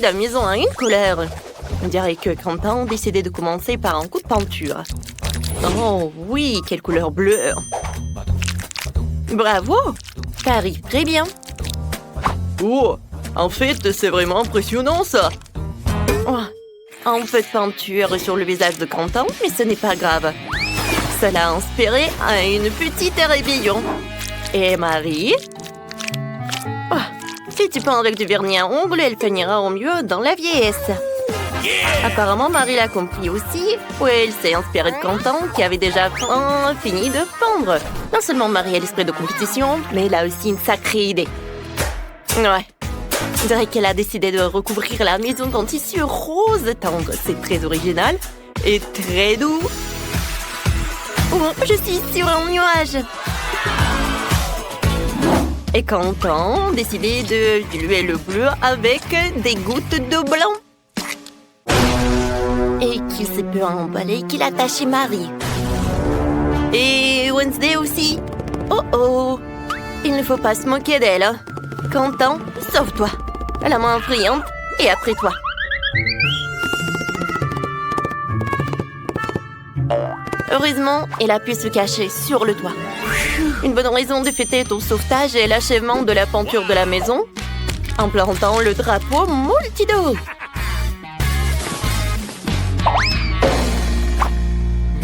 la maison à une couleur. On dirait que Quentin a décidé de commencer par un coup de peinture. Oh oui, quelle couleur bleue! Bravo! Ça arrive très bien. Oh, en fait, c'est vraiment impressionnant, ça! Oh, un peu de peinture sur le visage de Quentin, mais ce n'est pas grave. Cela a inspiré à une petite rébellion. Et Marie? Oh, si tu peins avec du vernis à ongles, elle finira au mieux dans la vieillesse. Apparemment, Marie l'a compris aussi. Oui, elle s'est inspirée de Quentin, qui avait déjà fini de peindre. Non seulement Marie a l'esprit de compétition, mais elle a aussi une sacrée idée. Ouais. On dirait qu'elle a décidé de recouvrir la maison en tissu rose tendre. C'est très original et très doux. Oh, je suis sur un nuage. Et Quentin a décidé de diluer le bleu avec des gouttes de blanc. Et qu'il se peut emballer qu'il a taché Marie. Et Wednesday aussi. Oh oh. Il ne faut pas se moquer d'elle. Quentin, sauve-toi. La main brillante et après toi. Heureusement, elle a pu se cacher sur le toit. Une bonne raison de fêter ton sauvetage et l'achèvement de la peinture de la maison en plantant le drapeau multido.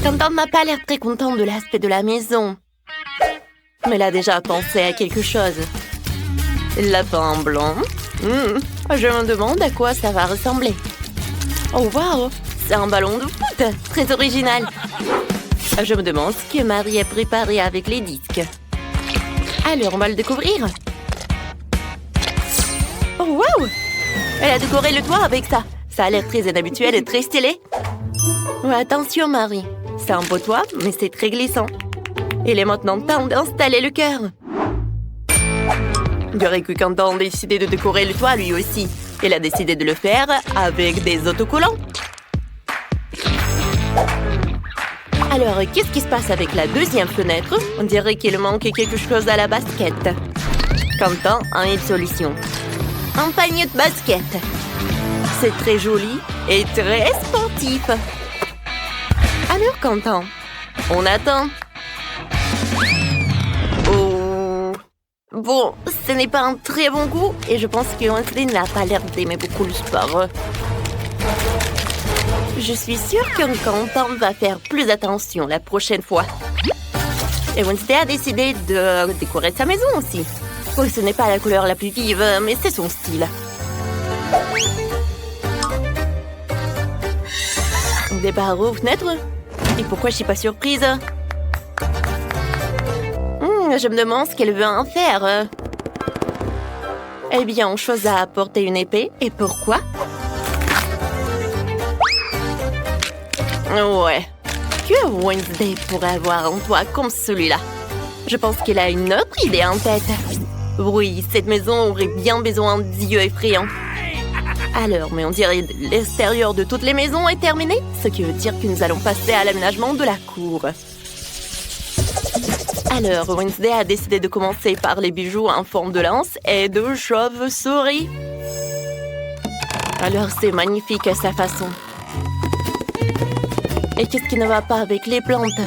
Quentin n'a pas l'air très content de l'aspect de la maison. Mais il a déjà pensé à quelque chose. Il l'a peint en blanc. Je me demande à quoi ça va ressembler. Oh wow, c'est un ballon de foot, très original. Je me demande ce que Marie a préparé avec les disques. Alors, on va le découvrir. Oh wow, elle a décoré le toit avec ça. Ça a l'air très inhabituel et très stylé. Ouais, attention Marie, c'est un beau toit, mais c'est très glissant. Il est maintenant temps d'installer le cœur. On dirait que Quentin a décidé de décorer le toit lui aussi. Il a décidé de le faire avec des autocollants. Alors, qu'est-ce qui se passe avec la deuxième fenêtre? On dirait qu'il manque quelque chose à la basket. Quentin a une solution. Un panier de basket. C'est très joli et très sportif. Alors, Quentin, on attend. Oh. Bon, ce n'est pas un très bon goût et je pense que Wednesday n'a pas l'air d'aimer beaucoup le sport. Je suis sûre que Quentin va faire plus attention la prochaine fois. Et Wednesday a décidé de décorer sa maison aussi. Oui, ce n'est pas la couleur la plus vive, mais c'est son style. Des barreaux aux fenêtres? Et pourquoi je suis pas surprise? Je me demande ce qu'elle veut en faire. Eh bien, on choisit à apporter une épée. Et pourquoi? Ouais. Que Wednesday pourrait avoir un toit comme celui-là? Je pense qu'elle a une autre idée en tête. Oui, cette maison aurait bien besoin d'yeux effrayants. Alors, mais on dirait que l'extérieur de toutes les maisons est terminé, ce qui veut dire que nous allons passer à l'aménagement de la cour. Alors, Wednesday a décidé de commencer par les bijoux en forme de lance et de chauve-souris. Alors, c'est magnifique à sa façon. Et qu'est-ce qui ne va pas avec les plantes?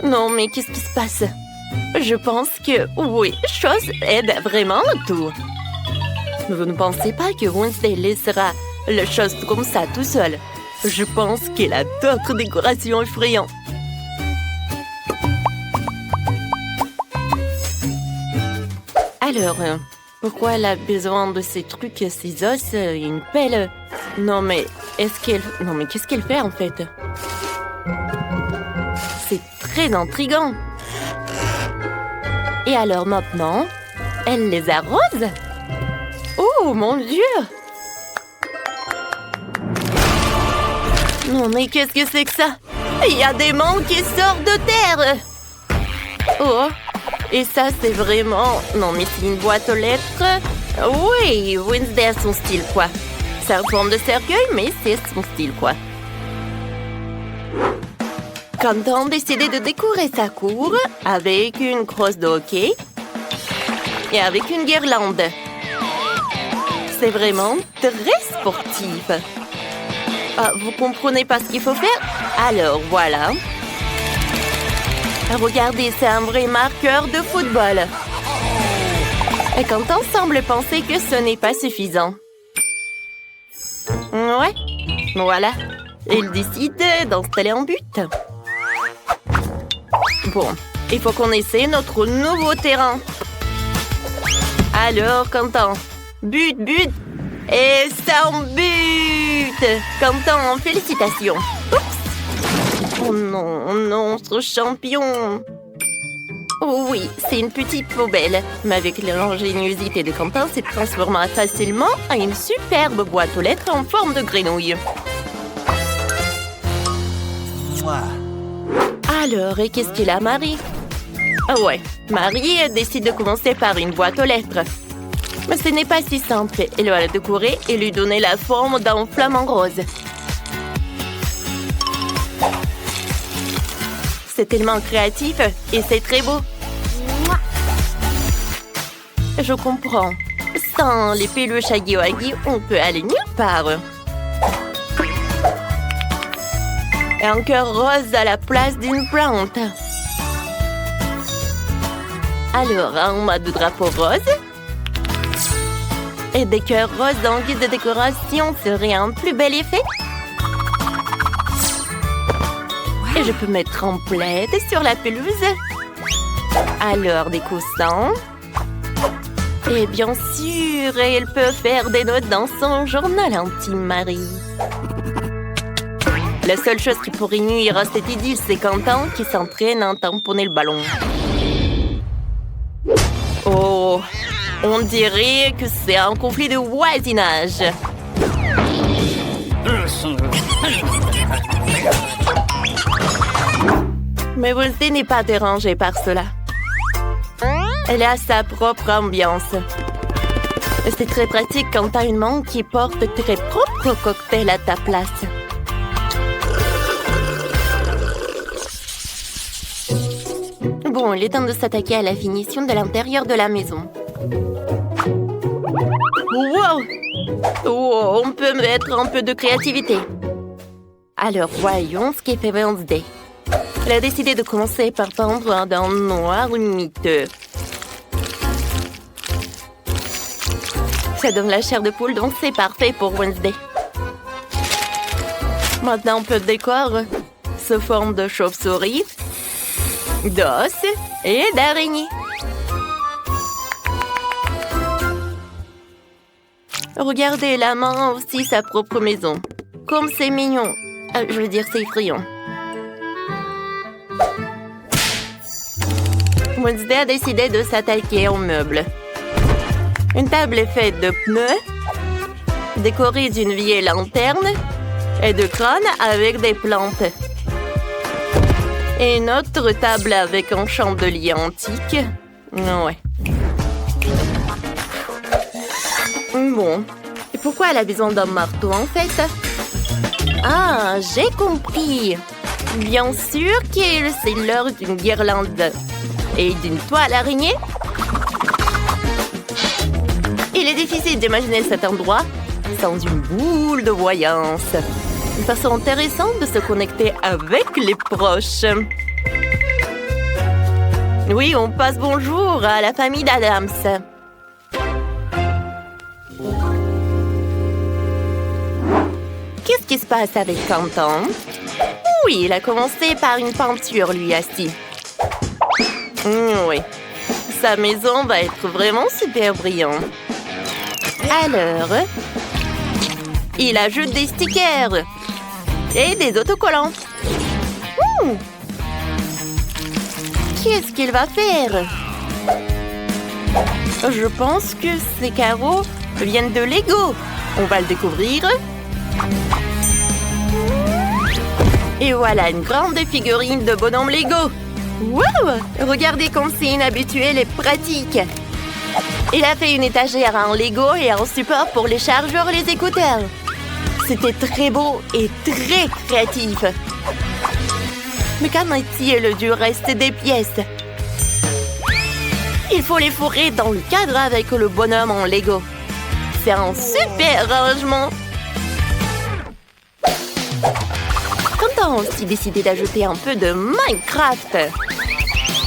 Non, mais qu'est-ce qui se passe? Je pense que, oui, chose aide vraiment tout. Vous ne pensez pas que Wednesday laissera la chose comme ça tout seul? Je pense qu'elle a d'autres décorations effrayantes. Alors, pourquoi elle a besoin de ces trucs, ces os, une pelle? Non, mais qu'est-ce qu'elle fait en fait? C'est très intriguant. Et alors maintenant, elle les arrose? Oh mon Dieu! Non mais qu'est-ce que c'est que ça? Il y a des monts qui sortent de terre! Oh! Et ça c'est vraiment... Non mais c'est une boîte aux lettres? Oui, Wednesday a son style quoi. C'est en forme de cercueil mais c'est son style quoi. Quentin a décidé de décorer sa cour avec une crosse de hockey et avec une guirlande. C'est vraiment très sportif. Ah, vous comprenez pas ce qu'il faut faire? Alors, voilà. Regardez, c'est un vrai marqueur de football. Et Quentin semble penser que ce n'est pas suffisant. Ouais, voilà. Il décide d'installer un but. Bon, il faut qu'on essaie notre nouveau terrain. Alors, Quentin, but. Et c'est un but! Quentin, félicitations. Oups! Oh non, ce champion! Oh oui, c'est une petite poubelle. Mais avec l'ingéniosité de Quentin, c'est transformé facilement en une superbe boîte aux lettres en forme de grenouille. Alors, et qu'est-ce qu'il a, Marie? Ah ouais, Marie décide de commencer par une boîte aux lettres. Mais ce n'est pas si simple. Elle va la décorer et lui donner la forme d'un flamant rose. C'est tellement créatif et c'est très beau. Je comprends. Sans les peluches Huggy Wuggy, on peut aller nulle part. Et un cœur rose à la place d'une plante. Alors, un mode de drapeau rose. Et des cœurs roses en guise de décoration serait un plus bel effet. Et je peux mettre en plaid sur la pelouse. Alors, des coussins. Et bien sûr, elle peut faire des notes dans son journal intime, Marie. La seule chose qui pourrait nuire à cette idylle, c'est Quentin qui s'entraîne à tamponner le ballon. Oh, on dirait que c'est un conflit de voisinage. Mais Wednesday n'est pas dérangée par cela. Elle a sa propre ambiance. C'est très pratique quand t'as une main qui porte tes propres cocktails à ta place. Bon, il est temps de s'attaquer à la finition de l'intérieur de la maison. Wow! Oh, on peut mettre un peu de créativité. Alors, voyons ce qu'est fait Wednesday. Elle a décidé de commencer par peindre d'un noir miteux. Ça donne la chair de poule, donc c'est parfait pour Wednesday. Maintenant, un peu de décor sous forme de chauve-souris, d'os et d'araignée. Regardez, la main a aussi sa propre maison. Comme c'est mignon. Je veux dire, c'est effrayant. Wednesday a décidé de s'attaquer aux meubles. Une table est faite de pneus, décorée d'une vieille lanterne et de crânes avec des plantes. Et une autre table avec un chandelier antique. Ouais. Bon. Et pourquoi elle a besoin d'un marteau, en fait? Ah, j'ai compris. Bien sûr que c'est l'heure d'une guirlande et d'une toile araignée. Il est difficile d'imaginer cet endroit sans une boule de voyance. Une façon intéressante de se connecter avec les proches. Oui, on passe bonjour à la famille d'Adams. Qu'est-ce qui se passe avec Quentin? Oui, il a commencé par une peinture, lui, assis. Oui, sa maison va être vraiment super brillante. Alors, il ajoute des stickers et des autocollants. Qu'est-ce qu'il va faire? Je pense que ces carreaux viennent de Lego. On va le découvrir. Et voilà une grande figurine de bonhomme Lego. Wow! Regardez comme c'est inhabituel et pratique. Il a fait une étagère en Lego et un support pour les chargeurs et les écouteurs. C'était très beau et très créatif. Mais qu'en est-il du reste des pièces? Il faut les fourrer dans le cadre avec le bonhomme en Lego. C'est un super rangement. Quentin a aussi décidé d'ajouter un peu de Minecraft.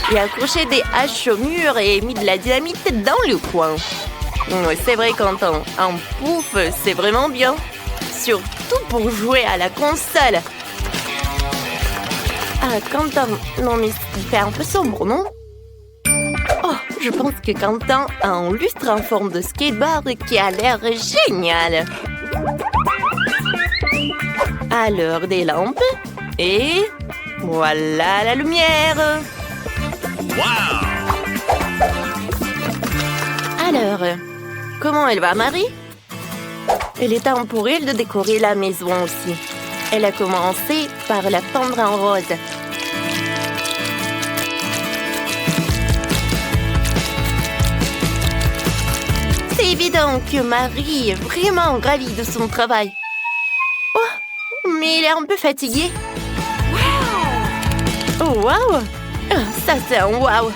Il a accroché des haches au mur et mis de la dynamite dans le coin. C'est vrai, Quentin, un pouf, c'est vraiment bien. Surtout pour jouer à la console. Ah, Quentin, non mais il fait un peu sombre, non? Oh, je pense que Quentin a un lustre en forme de skateboard qui a l'air génial. Alors, des lampes. Et voilà la lumière. Wow! Alors, comment elle va, Marie? Il est temps pour elle de décorer la maison aussi. Elle a commencé par la peindre en rose. C'est évident que Marie est vraiment ravie de son travail. Oh, mais elle est un peu fatiguée. Oh, wow! Ça, c'est un wow!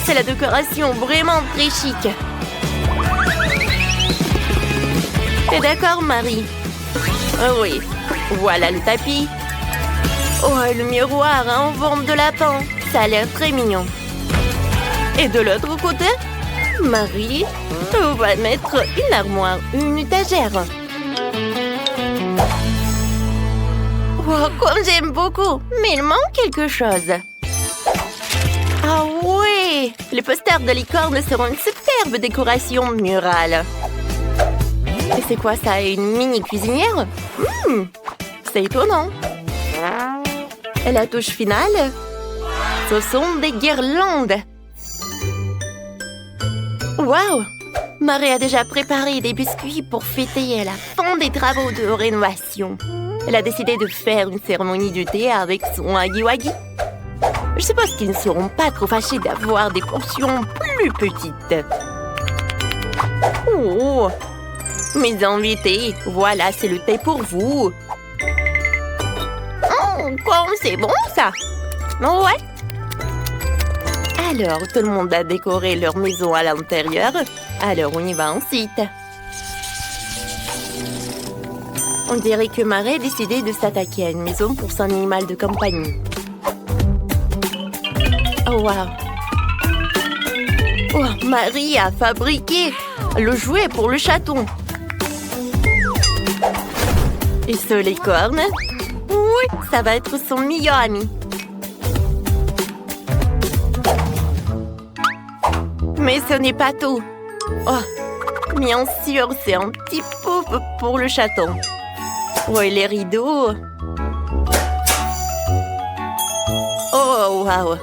C'est la décoration vraiment très chic. T'es d'accord, Marie? Oh oui, voilà le tapis. Oh, le miroir en forme de lapin. Ça a l'air très mignon. Et de l'autre côté, Marie va mettre une armoire, une étagère. Oh, comme j'aime beaucoup, mais il manque quelque chose. Ah ouais, les posters de licorne seront une superbe décoration murale. Et c'est quoi ça, une mini cuisinière? C'est étonnant. Et la touche finale, ce sont des guirlandes. Waouh! Marie a déjà préparé des biscuits pour fêter la fin des travaux de rénovation. Elle a décidé de faire une cérémonie du thé avec son Huggy-Wuggy. Je suppose qu'ils ne seront pas trop fâchés d'avoir des portions plus petites. Oh! Mes invités, voilà, c'est le thé pour vous. Oh, comme c'est bon, ça! Ouais! Alors, tout le monde a décoré leur maison à l'intérieur. Alors, on y va ensuite. On dirait que Marie a décidé de s'attaquer à une maison pour son animal de compagnie. Oh, wow! Oh, Marie a fabriqué le jouet pour le chaton. Et ce licorne? Oui, ça va être son meilleur ami. Mais ce n'est pas tout. Oh, bien sûr, c'est un petit pouf pour le chaton. Oh, et les rideaux. Oh, wow.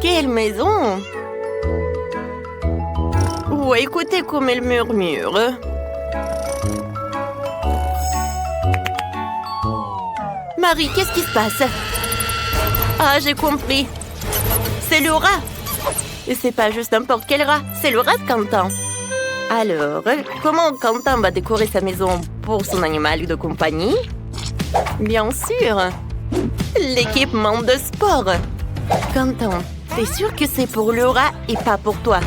Quelle maison! Oh, écoutez comme elle murmure. Marie, qu'est-ce qui se passe? Ah, j'ai compris. C'est le rat. Et c'est pas juste n'importe quel rat, c'est le rat de Quentin. Alors, comment Quentin va décorer sa maison pour son animal de compagnie? Bien sûr, l'équipement de sport. Quentin, t'es sûr que c'est pour le rat et pas pour toi?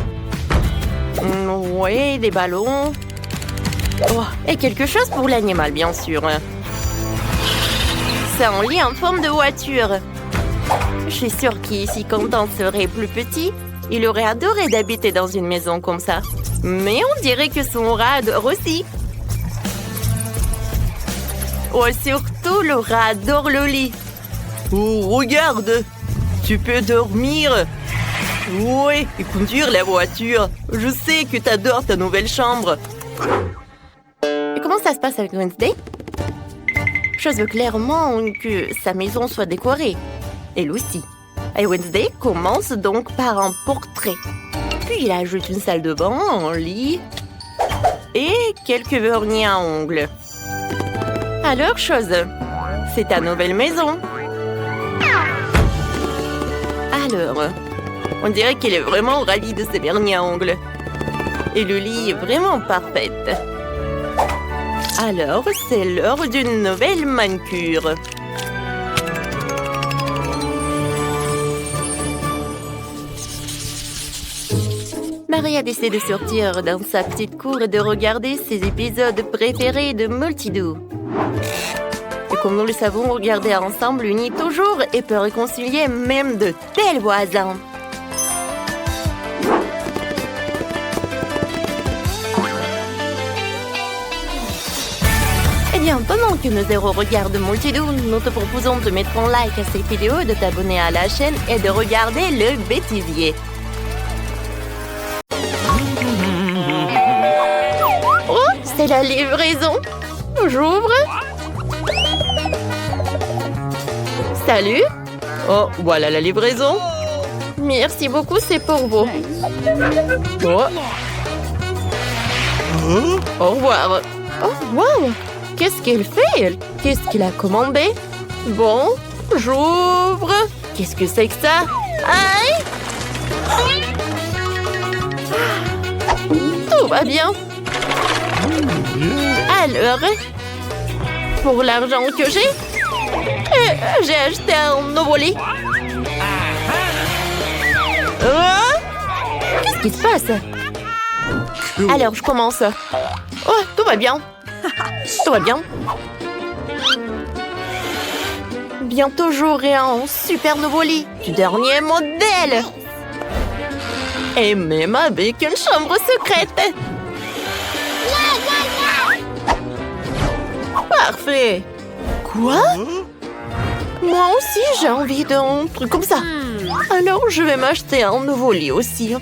Oui, des ballons. Oh, et quelque chose pour l'animal, bien sûr. C'est un lit en forme de voiture. Je suis sûre que si Quentin serait plus petit, il aurait adoré d'habiter dans une maison comme ça. Mais on dirait que son rat adore aussi. Oh, surtout le rat adore le lit. Oh, regarde, tu peux dormir. Ouais, et conduire la voiture. Je sais que t'adores ta nouvelle chambre. Et comment ça se passe avec Wednesday? Je veux clairement que sa maison soit décorée. Elle aussi. Et Wednesday commence donc par un portrait. Puis il ajoute une salle de bain, un lit et quelques vernis à ongles. Alors, chose, c'est ta nouvelle maison. Alors, on dirait qu'il est vraiment ravi de ses vernis à ongles. Et le lit est vraiment parfait. Alors, c'est l'heure d'une nouvelle manucure. Maria décide de sortir dans sa petite cour et de regarder ses épisodes préférés de Multidou. Et comme nous le savons, regarder ensemble unit toujours et peut réconcilier même de tels voisins. Eh bien, pendant que nos héros regardent Multidou, nous te proposons de mettre un like à cette vidéo, de t'abonner à la chaîne et de regarder le bêtisier. Oh, c'est la livraison. J'ouvre. Salut. Oh, voilà la livraison. Merci beaucoup, c'est pour vous. Oh. Au revoir. Oh, wow. Qu'est-ce qu'elle fait, elle? Qu'est-ce qu'il a commandé? Bon, j'ouvre. Qu'est-ce que c'est que ça? Aïe! Tout va bien. Alors, pour l'argent que j'ai acheté un nouveau lit. Qu'est-ce qui se passe? Alors, je commence. Oh, tout va bien. Tout va bien. Bientôt, j'aurai un super nouveau lit du dernier modèle. Et même avec une chambre secrète. Parfait. Quoi? Moi aussi, j'ai envie d'un truc comme ça. Alors, je vais m'acheter un nouveau lit aussi.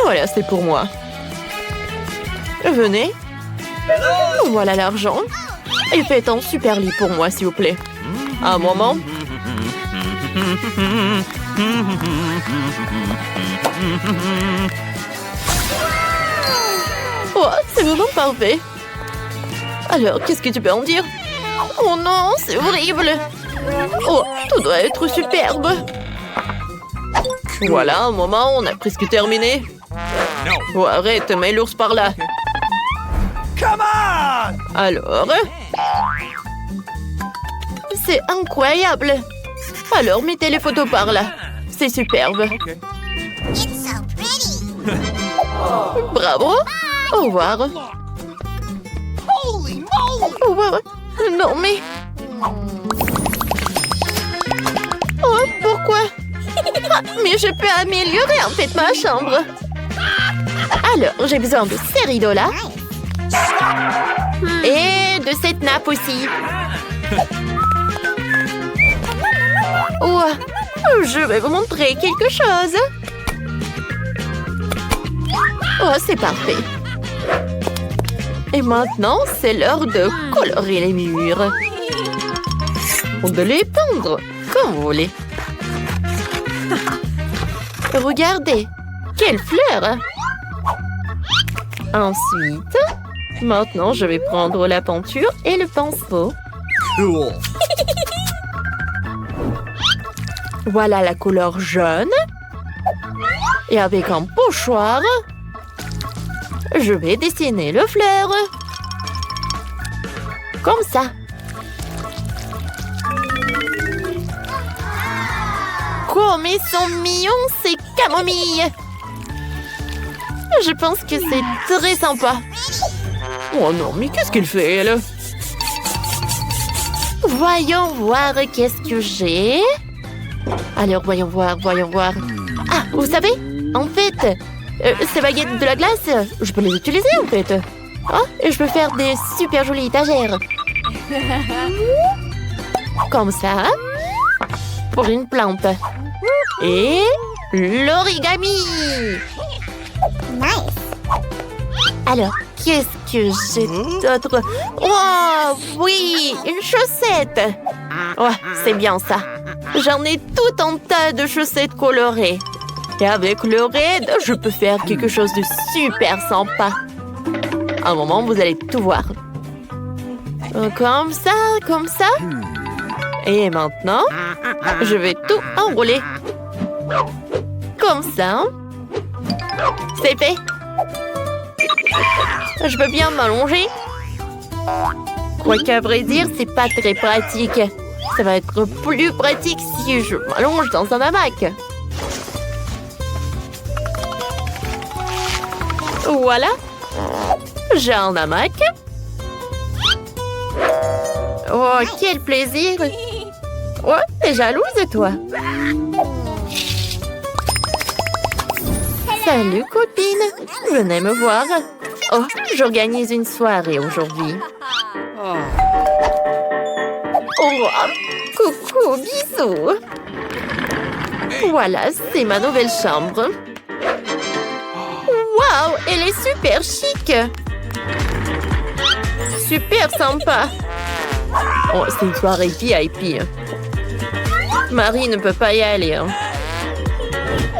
Voilà, c'est pour moi. Venez. Voilà l'argent. Et faites un super lit pour moi, s'il vous plaît. Un moment. Oh, c'est vraiment parfait. Alors, qu'est-ce que tu peux en dire? Oh non, c'est horrible. Oh, tout doit être superbe. Voilà, un moment, on a presque terminé. Oh, arrête, mets l'ours par là. Alors? C'est incroyable. Alors, mettez les photos par là. C'est superbe. Bravo. Au revoir. Au revoir. Non, mais... Oh, pourquoi? Ah, mais je peux améliorer en fait ma chambre. Alors, j'ai besoin de ces rideaux-là. Et de cette nappe aussi. Oh, je vais vous montrer quelque chose. Oh, c'est parfait. Et maintenant, c'est l'heure de colorer les murs. Ou de les peindre, comme vous voulez. Regardez, quelle fleur! Ensuite, maintenant, je vais prendre la peinture et le pinceau. Cool. Voilà la couleur jaune. Et avec un pochoir, je vais dessiner le fleur. Comme ça. Comme ils sont mignons, ces camomilles. Je pense que c'est très sympa. Oh non, mais qu'est-ce qu'elle fait, elle? Voyons voir qu'est-ce que j'ai. Alors, voyons voir. Ah, vous savez, en fait, ces baguettes de la glace, je peux les utiliser, en fait. Oh, et je peux faire des super jolies étagères. Comme ça. Pour une plante. Et l'origami. Nice. Alors, qu'est-ce que j'ai d'autre? Oh, oui, une chaussette. Oh, c'est bien ça. J'en ai tout un tas de chaussettes colorées. Et avec le raid, je peux faire quelque chose de super sympa. Un moment, vous allez tout voir. Comme ça. Et maintenant, je vais tout enrouler. Comme ça. C'est fait. Je peux bien m'allonger. Quoiqu'à vrai dire, c'est pas très pratique. Ça va être plus pratique si je m'allonge dans un hamac. Voilà. J'ai un hamac. Oh, quel plaisir. Oh, t'es jalouse, toi? Salut, copine. Venez me voir. Oh, j'organise une soirée aujourd'hui. Oh, coucou, bisous. Voilà, c'est ma nouvelle chambre. Waouh, elle est super chic. Super sympa. Oh, c'est une soirée VIP. Marie ne peut pas y aller. Hein.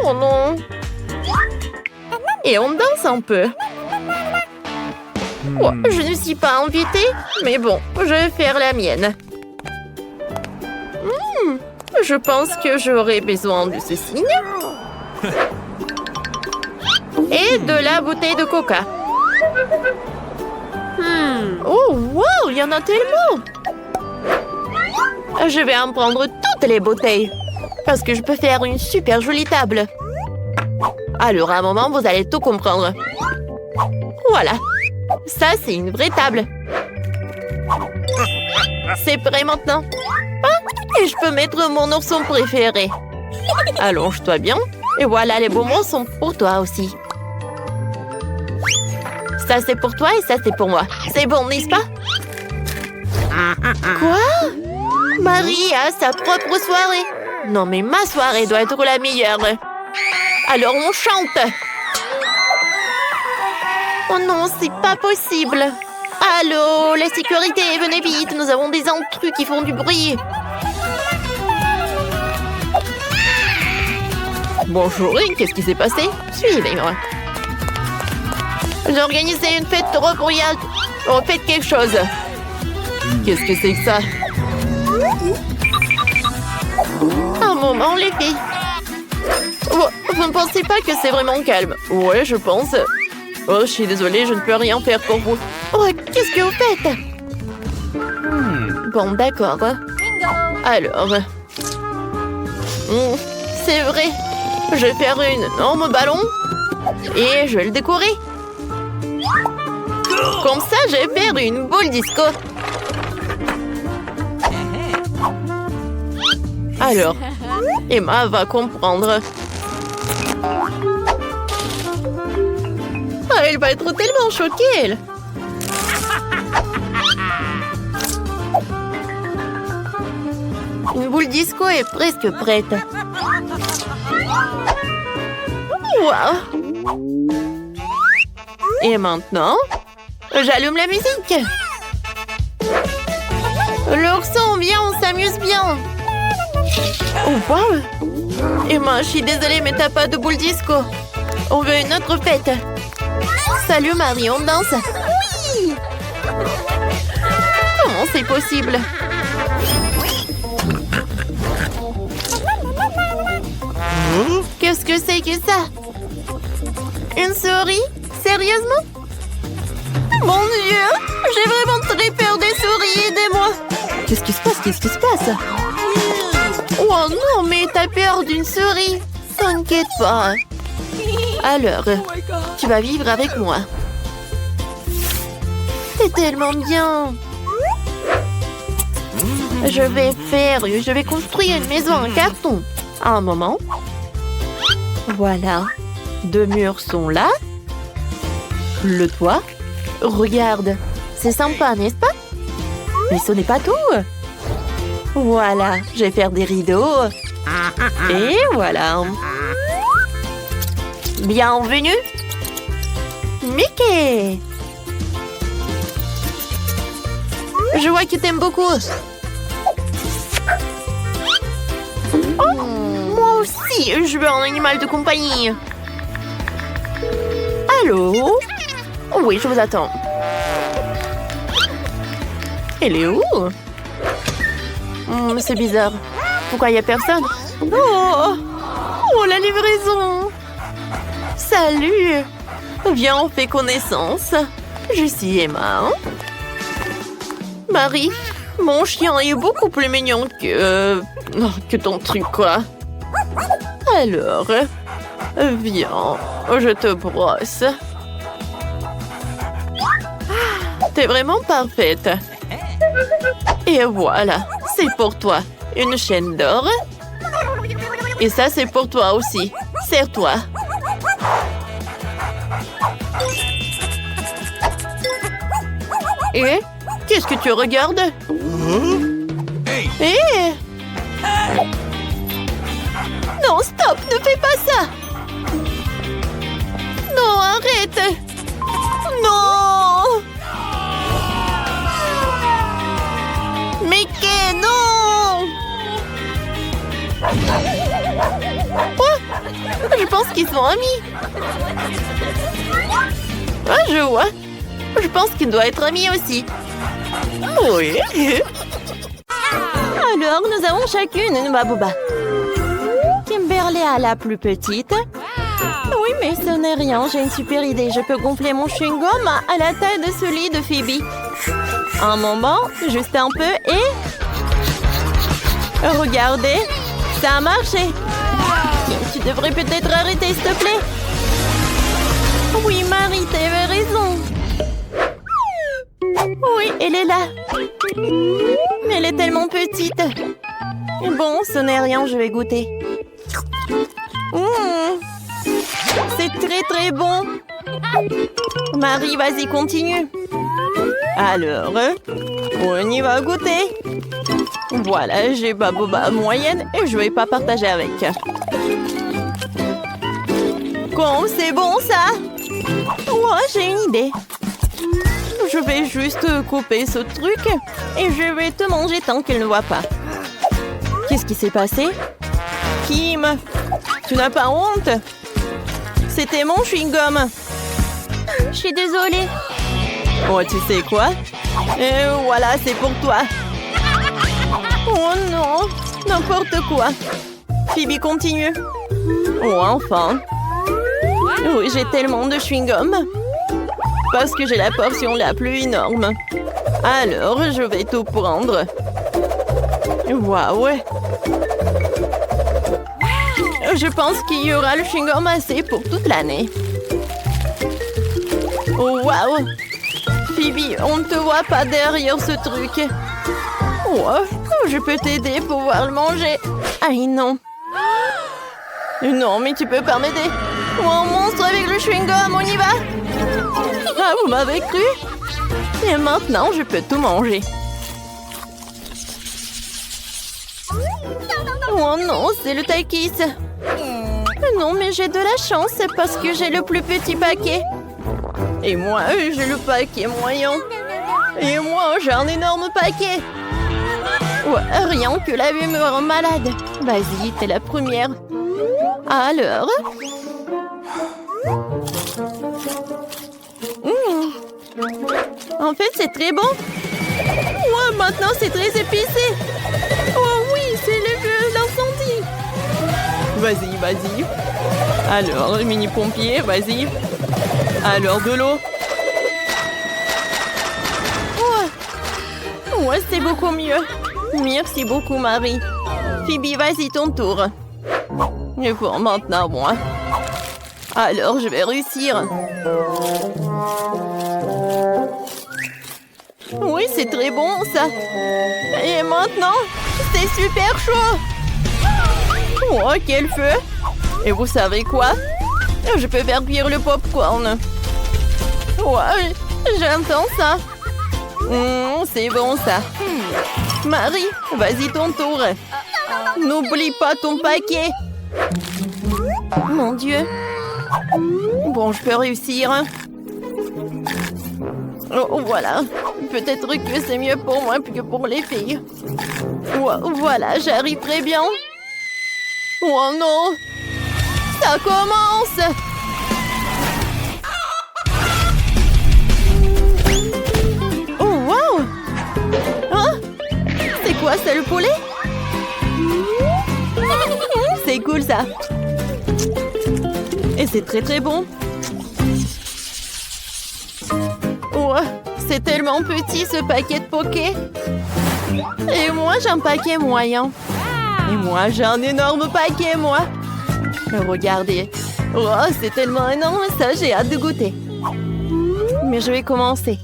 Oh non. Et on danse un peu. Oh, je ne suis pas invitée, mais bon, je vais faire la mienne. Je pense que j'aurai besoin de ce signe. Et de la bouteille de coca. Oh, wow, il y en a tellement. Je vais en prendre toutes les bouteilles. Parce que je peux faire une super jolie table. Alors, à un moment, vous allez tout comprendre. Voilà. Ça, c'est une vraie table. C'est prêt maintenant. Ah, et je peux mettre mon ourson préféré. Allonge-toi bien. Et voilà, les bonbons sont pour toi aussi. Ça, c'est pour toi et ça, c'est pour moi. C'est bon, n'est-ce pas? Quoi? Marie a sa propre soirée. Non, mais ma soirée doit être la meilleure. Alors, on chante. Oh non, c'est pas possible. Allô, la sécurité, venez vite. Nous avons des intrus qui font du bruit. Bonjour, qu'est-ce qui s'est passé? Suivez-moi. J'ai organisé une fête royale. On fait quelque chose. Qu'est-ce que c'est que ça? Un moment, les filles. Oh, vous ne pensez pas que c'est vraiment calme? Ouais, je pense. Oh, je suis désolée, je ne peux rien faire pour vous. Oh, qu'est-ce que vous faites? Bon, d'accord. Alors... c'est vrai. Je vais faire une énorme ballon et je vais le décorer. Comme ça, je vais faire une boule disco. Alors, Emma va comprendre. Ah, elle va être tellement choquée, elle. Une boule disco est presque prête. Wow. Et maintenant, j'allume la musique. L'ourson, viens, on s'amuse bien. Oh, wow. Emma, je suis désolée, mais t'as pas de boule disco. On veut une autre fête. Salut Marie, on danse. Oui. Comment c'est possible? Qu'est-ce que c'est que ça? Une souris? Sérieusement? Mon Dieu! J'ai vraiment très peur des souris, aidez-moi! Qu'est-ce qui se passe? Qu'est-ce qui se passe? Oh non, mais t'as peur d'une souris? T'inquiète pas. Alors, tu vas vivre avec moi. C'est tellement bien. Je vais construire une maison en carton. Un moment. Voilà. 2 murs sont là. Le toit. Regarde. C'est sympa, n'est-ce pas? Mais ce n'est pas tout. Voilà. Je vais faire des rideaux. Et voilà. Bienvenue. Mickey. Je vois que t'aimes beaucoup. Oh, moi aussi, je veux un animal de compagnie. Allô? Oui, je vous attends. Elle est où? C'est bizarre. Pourquoi il n'y a personne? Oh, la livraison. Salut. Viens, on fait connaissance. Je suis Emma. Marie, mon chien est beaucoup plus mignon que ton truc, quoi. Alors, viens, je te brosse. T'es vraiment parfaite. Et voilà, c'est pour toi. Une chaîne d'or. Et ça, c'est pour toi aussi. Serre-toi. Et qu'est-ce que tu regardes? Eh! Non, stop, ne fais pas ça! Non, arrête! Non! Mickey, non! Quoi? Je pense qu'ils sont amis. Ah, je vois. Je pense qu'il doit être ami aussi. Oui. Alors, nous avons chacune une babouba. Kimberly a la plus petite. Oui, mais ce n'est rien. J'ai une super idée. Je peux gonfler mon chewing-gum à la taille de celui de Phoebe. Un moment, juste un peu et... Regardez, ça a marché. Tu devrais peut-être arrêter, s'il te plaît. Oui, Marie, t'avais raison. Oui, elle est là. Mais elle est tellement petite. Bon, ce n'est rien, je vais goûter. C'est très très bon. Marie, vas-y, continue. Alors, on y va goûter. Voilà, j'ai ma boba moyenne et je vais pas partager avec. Bon, c'est bon ça. Ouais, j'ai une idée. Je vais juste couper ce truc et je vais te manger tant qu'elle ne voit pas. Qu'est-ce qui s'est passé? Kim, tu n'as pas honte? C'était mon chewing-gum. Je suis désolée. Oh, tu sais quoi? Voilà, c'est pour toi. Oh non, n'importe quoi. Phoebe, continue. Oh, enfin. Oui, j'ai tellement de chewing-gum. Parce que j'ai la portion la plus énorme. Alors, je vais tout prendre. Waouh! Je pense qu'il y aura le chewing-gum assez pour toute l'année. Oh, waouh! Phoebe, on ne te voit pas derrière ce truc. Oh, je peux t'aider pour pouvoir le manger. Aïe, non. Non, mais tu peux pas m'aider. Oh, un monstre avec le chewing-gum, on y va? Ah, vous m'avez cru? Et maintenant, je peux tout manger. Oh non, c'est le Takis. Non, mais j'ai de la chance parce que j'ai le plus petit paquet. Et moi, j'ai le paquet moyen. Et moi, j'ai un énorme paquet. Ouais, rien que la vue me rend malade. Vas-y, t'es la première. Alors? En fait, c'est très bon. Ouais, maintenant, c'est très épicé. Oh oui, c'est l'incendie. Vas-y, vas-y. Alors, le mini-pompier, vas-y. Alors, de l'eau. Ouais, c'est beaucoup mieux. Merci beaucoup, Marie. Phoebe, vas-y, ton tour. Et bon, maintenant, moi. Alors, je vais réussir. Oui, c'est très bon, ça. Et maintenant, c'est super chaud. Oh, quel feu. Et vous savez quoi? Je peux faire cuire le popcorn. Ouais, j'entends ça. C'est bon, ça. Marie, vas-y, ton tour. N'oublie pas ton paquet. Mon Dieu. Bon, je peux réussir. Oh, voilà. Peut-être que c'est mieux pour moi que pour les filles. Voilà, j'arrive très bien. Oh non! Ça commence! Oh, wow! Hein? C'est quoi, c'est le poulet? C'est cool, ça. Et c'est très très bon. Oh, c'est tellement petit, ce paquet de poké. Et moi, j'ai un paquet moyen. Et moi, j'ai un énorme paquet, moi. Regardez. Oh, c'est tellement énorme, ça, j'ai hâte de goûter. Mais je vais commencer.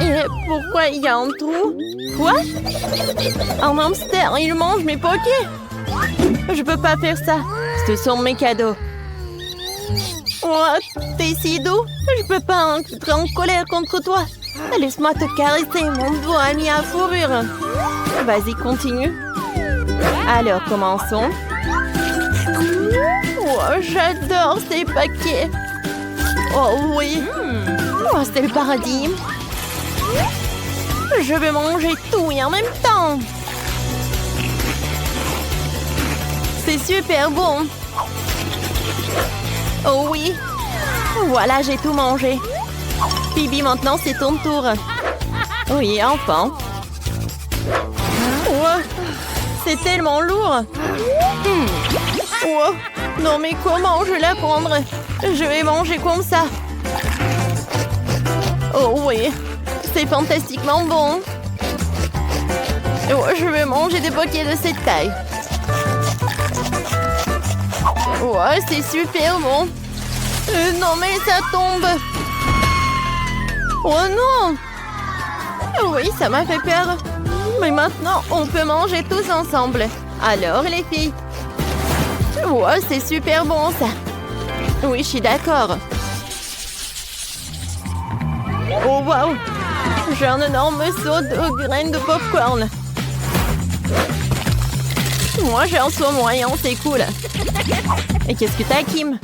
Et pourquoi il y a un trou? Quoi? Un hamster, il mange mes pokés. Je peux pas faire ça. Ce sont mes cadeaux. Oh, t'es si doux. Je peux pas être en colère contre toi. Laisse-moi te caresser, mon doux ami à fourrure. Vas-y, continue. Alors, commençons. Oh, j'adore ces paquets. Oh oui. Oh, c'est le paradis. Je vais manger tout et en même temps. C'est super bon. Oh oui. Voilà, j'ai tout mangé. Phoebe, maintenant c'est ton tour. Oui, enfin. Oh, c'est tellement lourd. Oh, non mais comment je vais la prendre? Je vais manger comme ça. Oh oui, c'est fantastiquement bon. Oh, je vais manger des bouquets de cette taille. Oh, c'est super bon. Non mais ça tombe. Oh non! Oui, ça m'a fait peur. Mais maintenant, on peut manger tous ensemble. Alors, les filles? Oh, c'est super bon, ça. Oui, je suis d'accord. Oh, waouh! J'ai un énorme seau de graines de popcorn. Moi, j'ai un seau moyen, c'est cool. Et qu'est-ce que t'as, Kim?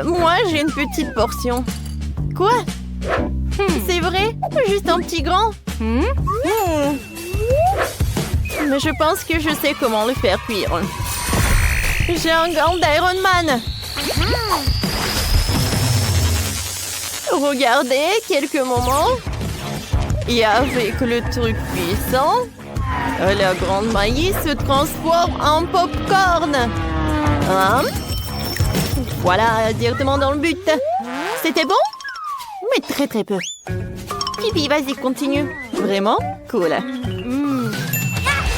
Moi, j'ai une petite portion. Quoi? C'est vrai? Juste un petit grand? Mais je pense que je sais comment le faire cuire. J'ai un gant d'Iron Man. Regardez, quelques moments. Et avec le truc puissant, la grande maïs se transforme en popcorn. Hein? Voilà, directement dans le but. C'était bon? Mais très très peu. Phoebe, vas-y, continue. Vraiment? Cool.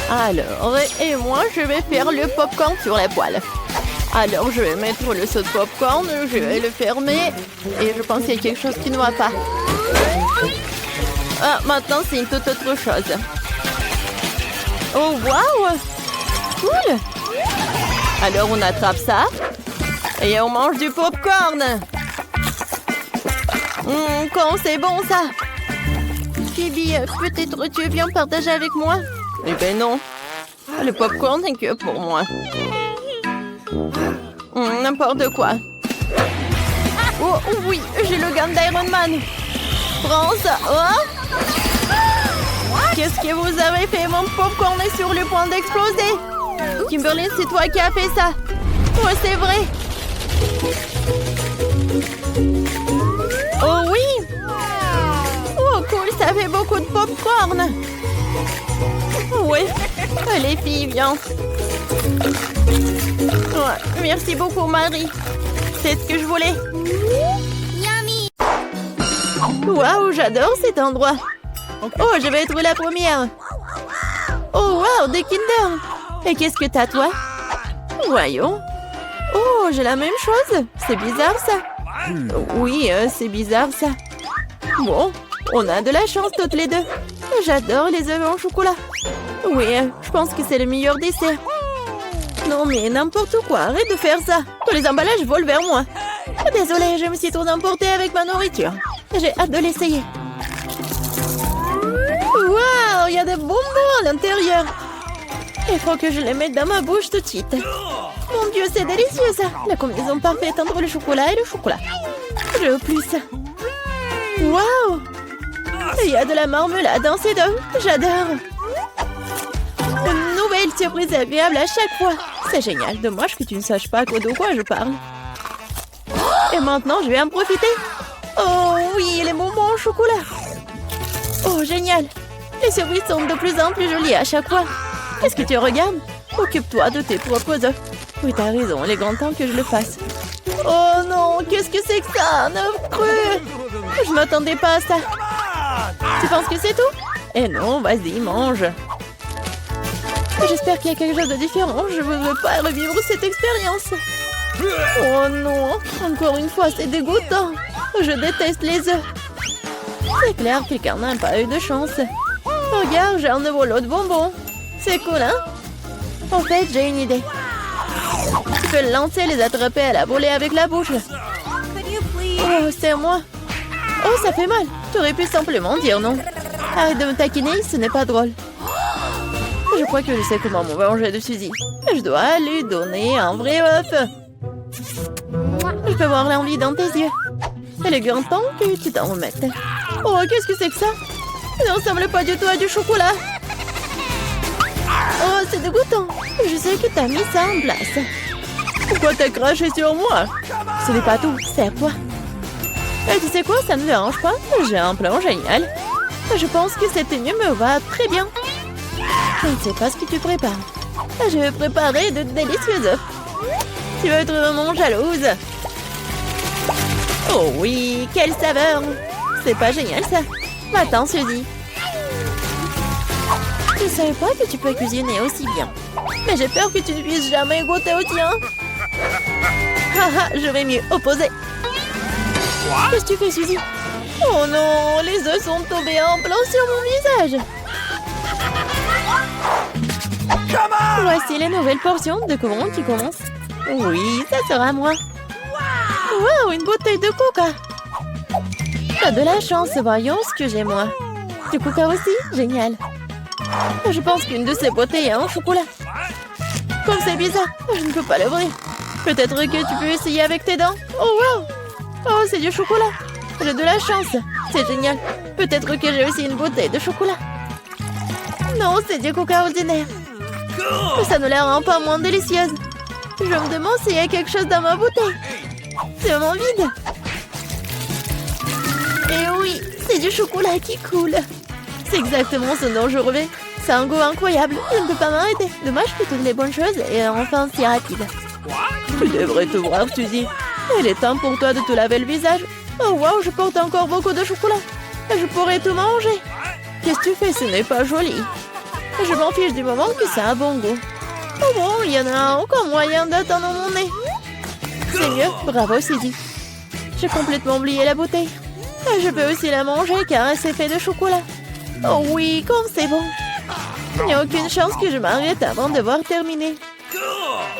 Alors, et moi, je vais faire le popcorn sur la poêle. Alors, je vais mettre le seau de popcorn, je vais le fermer. Et je pense qu'il y a quelque chose qui ne va pas. Ah, maintenant, c'est une toute autre chose. Oh, waouh! Cool! Alors, on attrape ça. Et on mange du popcorn. Quand c'est bon, ça. Phoebe, peut-être tu veux bien partager avec moi? Eh ben non. Le popcorn n'est que pour moi. N'importe quoi. Oh oui, j'ai le gant d'Iron Man. Prends ça. Oh. Qu'est-ce que vous avez fait? Mon popcorn est sur le point d'exploser. Kimberly, c'est toi qui as fait ça. Oh, c'est vrai. Oh oui! Oh cool, ça fait beaucoup de popcorn. Oui, les filles, viens. Ouais, merci beaucoup, Marie. C'est ce que je voulais. Yummy! Waouh, j'adore cet endroit. Oh, je vais être la première. Oh, waouh, des Kinder. Et qu'est-ce que t'as, toi? Voyons. Oh, j'ai la même chose. C'est bizarre, ça. Oui, c'est bizarre, ça. Bon, on a de la chance toutes les deux. J'adore les œufs en chocolat. Oui, je pense que c'est le meilleur dessert. Non, mais n'importe quoi. Arrête de faire ça. Tous les emballages volent vers moi. Désolée, je me suis trop emportée avec ma nourriture. J'ai hâte de l'essayer. Waouh, il y a des bonbons à l'intérieur. Il faut que je les mette dans ma bouche tout de suite. Mon Dieu, c'est délicieux, ça. La combinaison parfaite entre le chocolat et le chocolat. Je veux plus. Waouh! Il y a de la marmelade dans ces deux. J'adore. Une nouvelle surprise agréable à chaque fois. C'est génial. Dommage que tu ne saches pas de quoi je parle. Et maintenant, je vais en profiter. Oh oui, les bonbons au chocolat. Oh, génial. Les surprises sont de plus en plus jolies à chaque fois. Qu'est-ce que tu regardes? Occupe-toi de tes propres œufs. Oui, t'as raison, il est grand temps que je le fasse. Oh non, qu'est-ce que c'est que ça? Un œuf cru! Je m'attendais pas à ça. Tu penses que c'est tout? Eh non, vas-y, mange. J'espère qu'il y a quelque chose de différent. Je ne veux pas revivre cette expérience. Oh non, encore une fois, c'est dégoûtant. Je déteste les œufs. C'est clair, quelqu'un n'a pas eu de chance. Regarde, j'ai un nouveau lot de bonbons. C'est cool, hein? En fait, j'ai une idée. Tu peux le lancer et les attraper à la volée avec la bouche. Oh, c'est moi. Oh, ça fait mal. Tu aurais pu simplement dire non. Arrête de me taquiner, ce n'est pas drôle. Je crois que je sais comment me venger de Suzy. Je dois lui donner un vrai œuf. Je peux voir l'envie dans tes yeux. Il est grand temps que tu t'en remettes. Oh, qu'est-ce que c'est que ça? Ça ne ressemble pas du tout à du chocolat. Oh, c'est dégoûtant. Je sais que t'as mis ça en place. Pourquoi t'as craché sur moi? Ce n'est pas tout, c'est à toi. Et tu sais quoi, ça ne me dérange pas. J'ai un plan génial. Je pense que cette tenue me va très bien. Je ne sais pas ce que tu prépares. Je vais préparer de délicieux œufs. Tu vas être vraiment jalouse. Oh oui, quelle saveur! C'est pas génial ça. Attends, Suzy. Je savais pas que tu peux cuisiner aussi bien. Mais j'ai peur que tu ne puisses jamais goûter au tien. Haha, je vais mieux opposer. Qu'est-ce que tu fais, Suzy? Oh non, les œufs sont tombés en plein sur mon visage. Voici les nouvelles portions de courant qui commencent. Oui, ça sera moi. Wow, une bouteille de coca. T'as de la chance, voyons ce que j'ai moi. Du coca aussi? Génial. Je pense qu'une de ces bouteilles est en chocolat. Comme c'est bizarre, je ne peux pas l'ouvrir. Peut-être que tu peux essayer avec tes dents. Oh wow! Oh, c'est du chocolat. J'ai de la chance. C'est génial. Peut-être que j'ai aussi une bouteille de chocolat. Non, c'est du coca ordinaire. Mais ça ne la rend pas moins délicieuse. Je me demande s'il y a quelque chose dans ma bouteille. C'est vraiment vide. Et oui, c'est du chocolat qui coule. C'est exactement ce dont je rêvais. C'est un goût incroyable. Je ne peux pas m'arrêter. Dommage que toutes les bonnes choses et enfin si rapide. Tu devrais te voir, Suzy. Il est temps pour toi de te laver le visage. Oh wow, je porte encore beaucoup de chocolat. Je pourrais tout manger. Qu'est-ce que tu fais? Ce n'est pas joli. Je m'en fiche du moment que c'est un bon goût. Oh bon, il y en a encore moyen d'attendre mon nez. C'est mieux, bravo Suzy. J'ai complètement oublié la bouteille. Je peux aussi la manger car c'est fait de chocolat. Oh oui, comme c'est bon. Il n'y a aucune chance que je m'arrête avant d'avoir terminé.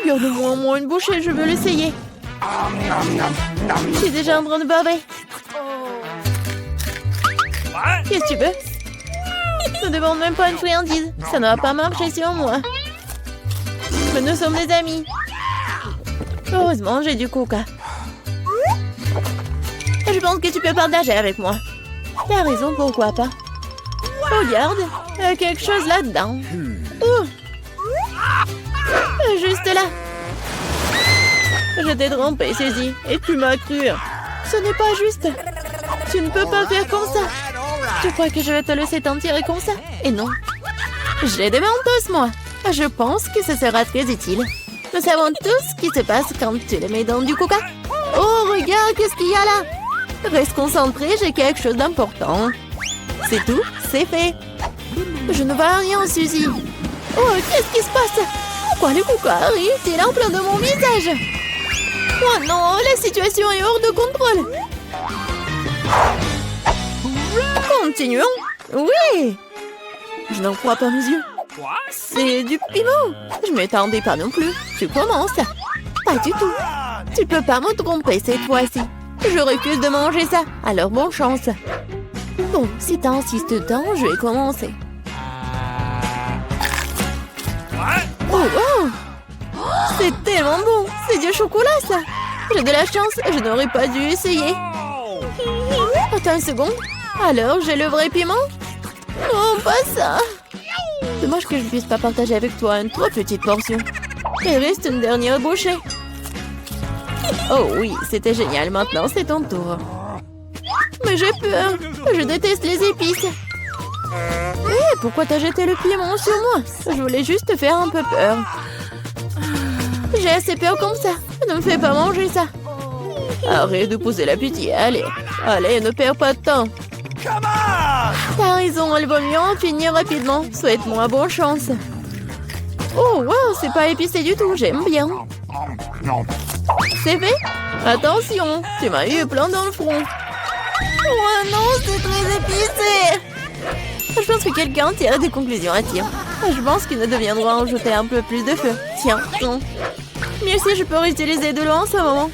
Garde-moi au moins une bouchée, je veux l'essayer. Je suis déjà en train de baver. Qu'est-ce que tu veux? Ne demande même pas une friandise. Ça ne va pas marcher sur moi. Mais nous sommes des amis. Heureusement, j'ai du coca. Je pense que tu peux partager avec moi. T'as raison, pourquoi pas? Regarde, il y a quelque chose là-dedans. Juste là. Je t'ai trompé, Suzy, et tu m'as cru. Ce n'est pas juste. Tu ne peux pas faire comme ça. Tu crois que je vais te laisser t'en tirer comme ça? Et non. J'ai des mentos, moi. Je pense que ce sera très utile. Nous savons tous ce qui se passe quand tu les mets dans du coca. Oh, regarde, qu'est-ce qu'il y a là? Reste concentré, j'ai quelque chose d'important. C'est tout, c'est fait. Je ne vois rien, Suzy. Oh, qu'est-ce qui se passe? Pourquoi le coca arrive-t-il en plein de mon visage? Oh non, la situation est hors de contrôle. Continuons. Oui. Je n'en crois pas mes yeux. C'est du piment. Je ne m'attendais pas non plus. Tu commences. Pas du tout. Tu peux pas me tromper cette fois-ci. Je refuse de manger ça. Alors bonne chance. Bon, si t'insistes tant, je vais commencer. Oh wow! C'est tellement bon. C'est du chocolat ça. J'ai de la chance. Je n'aurais pas dû essayer. Attends une seconde. Alors, j'ai le vrai piment? Non, pas ça. Dommage que je ne puisse pas partager avec toi une trop petite portion. Il reste une dernière bouchée. Oh oui, c'était génial. Maintenant, c'est ton tour. Mais j'ai peur. Je déteste les épices. Hé, pourquoi t'as jeté le piment sur moi? Je voulais juste te faire un peu peur. J'ai assez peur comme ça. Ne me fais pas manger ça. Arrête de poser la pitié. Allez, allez, ne perds pas de temps. T'as raison, elle vaut mieux en finir rapidement. Souhaite-moi bonne chance. Oh, wow, c'est pas épicé du tout, j'aime bien. C'est fait? Attention, tu m'as eu plein dans le front. Oh non, c'est très épicé. Je pense que quelqu'un tire des conclusions à tir. Je pense qu'il nous deviendra en jeter un peu plus de feu. Tiens, non. Mais si je peux réutiliser de l'eau en ce moment.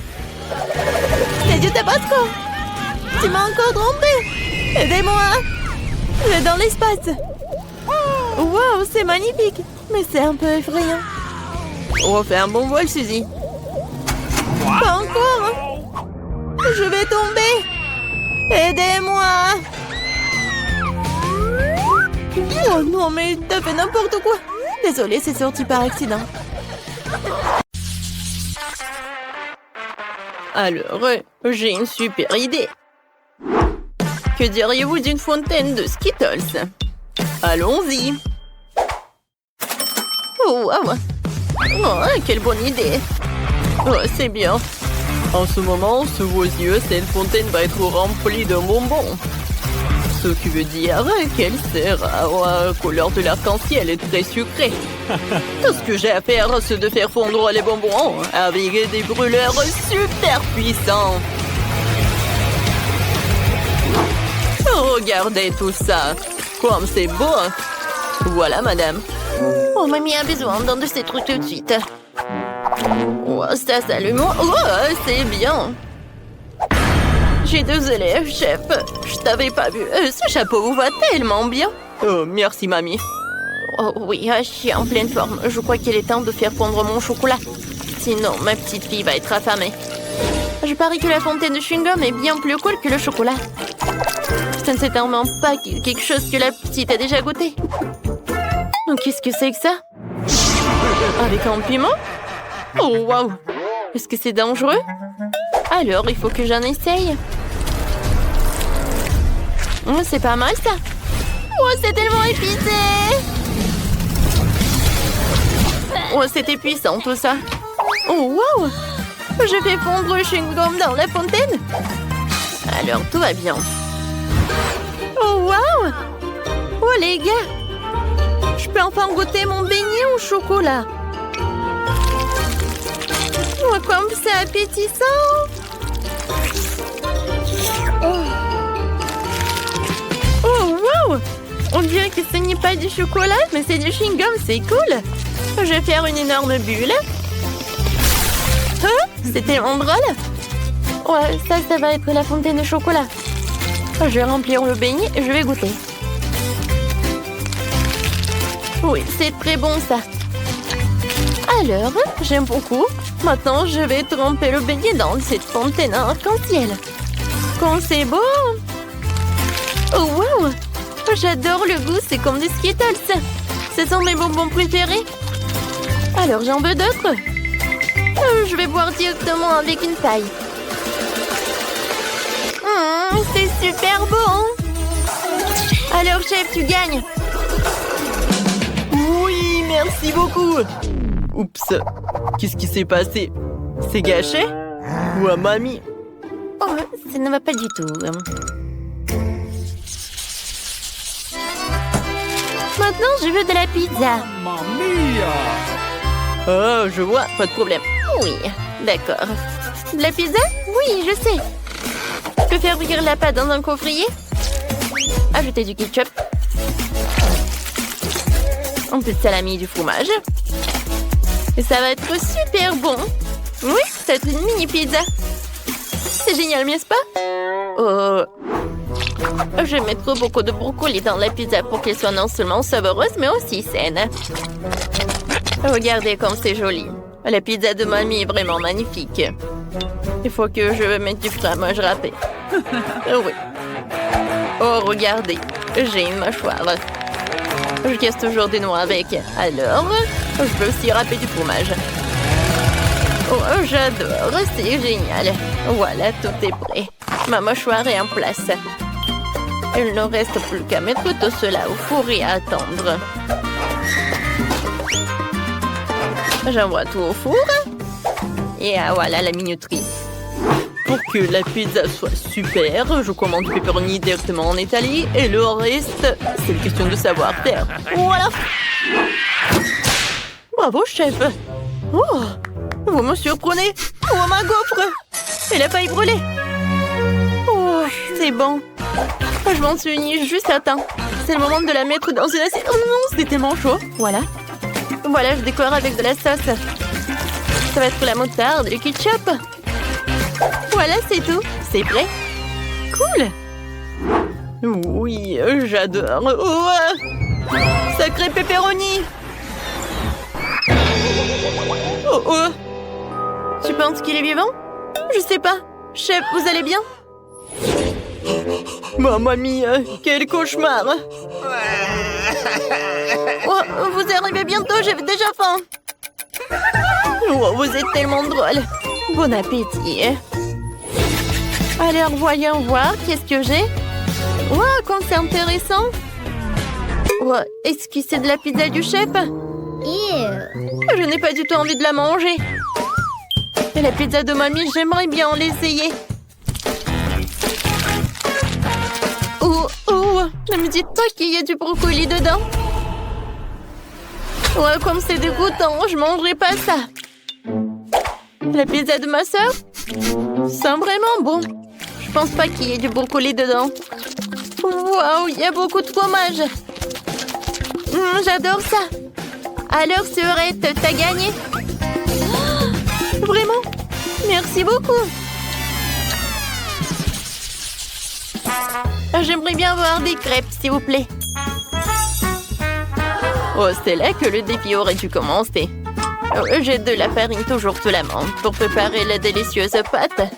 C'est du tabasco. Tu m'as encore trompé. Aidez-moi. Je vais dans l'espace. Wow, c'est magnifique. Mais c'est un peu effrayant. Oh, fais un bon vol, Suzy. Pas encore. Je vais tomber. Aidez-moi. Oh non, mais t'as fait n'importe quoi. Désolée, c'est sorti par accident. Alors, j'ai une super idée. Que diriez-vous d'une fontaine de Skittles? Allons-y. Oh, wow. Oh, quelle bonne idée. Oh, c'est bien. En ce moment, sous vos yeux, cette fontaine va être remplie de bonbons. Ce qui veut dire qu'elle sera couleur de l'arc-en-ciel et très sucrée. Tout ce que j'ai à faire, c'est de faire fondre les bonbons avec des brûleurs super puissants. Regardez tout ça. Comme c'est beau. Voilà, madame. Oh, mamie a besoin d'un de ces trucs tout de suite. Oh, ça s'allume. Oh, c'est bien. J'ai 2 élèves, chef. Je t'avais pas vu. Ce chapeau vous va tellement bien. Oh, merci, mamie. Oh oui, je suis en pleine forme. Je crois qu'il est temps de faire fondre mon chocolat. Sinon, ma petite fille va être affamée. Je parie que la fontaine de chewing-gum est bien plus cool que le chocolat. Ce ne certainement pas quelque chose que la petite a déjà goûté. Donc, qu'est-ce que c'est que ça? Avec un piment? Oh, waouh! Est-ce que c'est dangereux? Alors, il faut que j'en essaye. Oh, c'est pas mal, ça. Oh, c'est tellement épicé! Oh, c'était puissant, tout ça. Oh, waouh! Je fais fondre le chewing-gum dans la fontaine. Alors, tout va bien. Oh, waouh! Oh, les gars! Je peux enfin goûter mon beignet au chocolat. Oh, comme c'est appétissant! Oh, wow! On dirait que ce n'est pas du chocolat, mais c'est du chewing-gum, c'est cool! Je vais faire une énorme bulle. Hein? C'est tellement drôle! Ouais, ça va être la fontaine de chocolat. Je vais remplir le beignet et je vais goûter. Oui, c'est très bon, ça. Alors, j'aime beaucoup. Maintenant, je vais tremper le beignet dans cette fontaine arc-en-ciel. Quand c'est beau! Oh, wow! J'adore le goût, c'est comme des Skittles. Ce sont mes bonbons préférés. Alors, j'en veux d'autres. Je vais boire directement avec une paille. C'est super bon! Alors, chef, tu gagnes. Oui, merci beaucoup. Oups, qu'est-ce qui s'est passé? C'est gâché? Ouah, mamie. Oh, ça ne va pas du tout. Maintenant, je veux de la pizza. Mamma mia! Oh, je vois, pas de problème. Oui, d'accord. De la pizza? Oui, je sais. Je peux faire cuire la pâte dans un coffrier. Ajouter du ketchup. Un peu de salami et du fromage. Et ça va être super bon. Oui, c'est une mini pizza. C'est génial, n'est-ce pas? Oh. Je vais mettre beaucoup de brocoli dans la pizza pour qu'elle soit non seulement savoureuse, mais aussi saine. Regardez comme c'est joli. La pizza de mamie est vraiment magnifique. Il faut que je mette du fromage râpé. Oui. Oh, regardez. J'ai une mâchoire. Je casse toujours des noix avec. Alors, je peux aussi râper du fromage. Oh, j'adore. C'est génial. Voilà, tout est prêt. Ma mâchoire est en place. Il ne reste plus qu'à mettre tout cela au four et à attendre. J'envoie tout au four. Et voilà la minuterie. Pour que la pizza soit super, je commande du pepperoni directement en Italie. Et le reste, c'est une question de savoir-faire. Voilà. Bravo, chef. Oh, vous me surprenez. Oh, ma gaufre. Elle a failli brûler. Oh, c'est bon. Je m'en suis juste à temps. C'est le moment de la mettre dans une assiette. Oh non, c'est tellement chaud. Voilà. Voilà, je décore avec de la sauce. Ça va être la moutarde, le ketchup. Voilà, c'est tout. C'est prêt. Cool. Oui, j'adore. Oh, sacré pepperoni. Oh oh. Tu penses qu'il est vivant? Je sais pas. Chef, vous allez bien? Mamma mia, quel cauchemar. Oh, vous arrivez bientôt, j'ai déjà faim. Oh, vous êtes tellement drôle. Bon appétit. Alors, voyons voir, qu'est-ce que j'ai? Wow, comme c'est intéressant. Oh, est-ce que c'est de la pizza du chef? Je n'ai pas du tout envie de la manger. Et la pizza de mamie, j'aimerais bien l'essayer. Oh, oh, ne me dites pas qu'il y a du brocoli dedans. Ouais, comme c'est dégoûtant, je mangerai pas ça. La pizza de ma sœur? C'est vraiment bon. Je pense pas qu'il y ait du brocoli dedans. Waouh, il y a beaucoup de fromage. J'adore ça. Alors, Sœurette, t'as gagné? Oh, vraiment? Merci beaucoup. J'aimerais bien avoir des crêpes, s'il vous plaît. Oh, c'est là que le défi aurait dû commencer. J'ai de la farine toujours sous la main pour préparer la délicieuse pâte.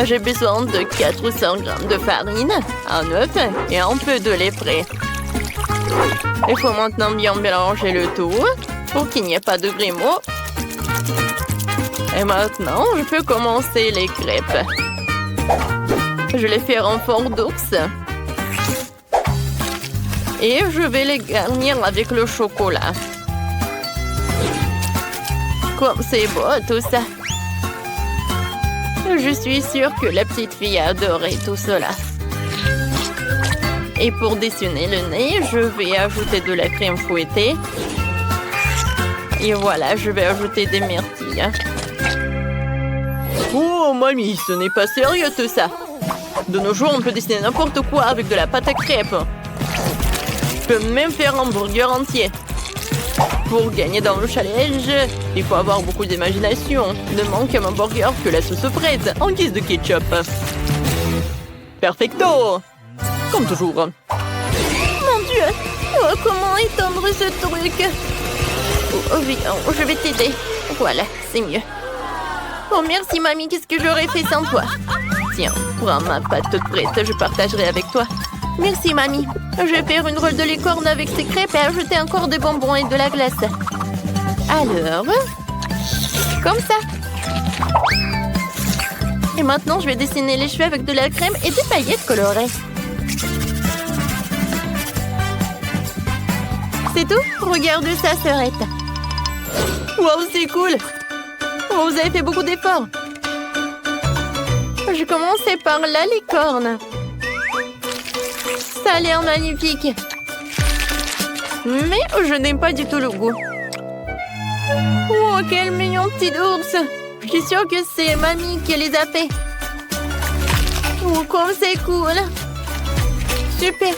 J'ai besoin de 400 grammes de farine, un œuf et un peu de lait frais. Il faut maintenant bien mélanger le tout pour qu'il n'y ait pas de grumeaux. Et maintenant, je peux commencer les crêpes. Je les fais en forme d'ours. Et je vais les garnir avec le chocolat. Comme c'est beau tout ça. Je suis sûre que la petite fille a adoré tout cela. Et pour dessiner le nez, je vais ajouter de la crème fouettée. Et voilà, je vais ajouter des myrtilles. Oh, mamie, ce n'est pas sérieux tout ça. De nos jours, on peut dessiner n'importe quoi avec de la pâte à crêpes. Je peux même faire un burger entier. Pour gagner dans le challenge, il faut avoir beaucoup d'imagination. Ne manque à mon burger que la sauce fraise en guise de ketchup. Perfecto! Comme toujours. Mon Dieu! Oh, comment étendre ce truc? Oh, viens, je vais t'aider. Voilà, c'est mieux. Oh, merci, mamie. Qu'est-ce que j'aurais fait sans toi? Tiens, prends ma pâte toute prête. Je partagerai avec toi. Merci, mamie. Je vais faire une rôle de licorne avec ces crêpes et ajouter encore des bonbons et de la glace. Alors, comme ça. Et maintenant, je vais dessiner les cheveux avec de la crème et des paillettes colorées. C'est tout? Regarde ça, Sœurette. Wow, c'est cool. Oh, vous avez fait beaucoup d'efforts. Je commençais par la licorne. Ça a l'air magnifique. Mais je n'aime pas du tout le goût. Oh, quel mignon petit ours. Je suis sûre que c'est mamie qui les a fait. Oh, comme c'est cool. Super.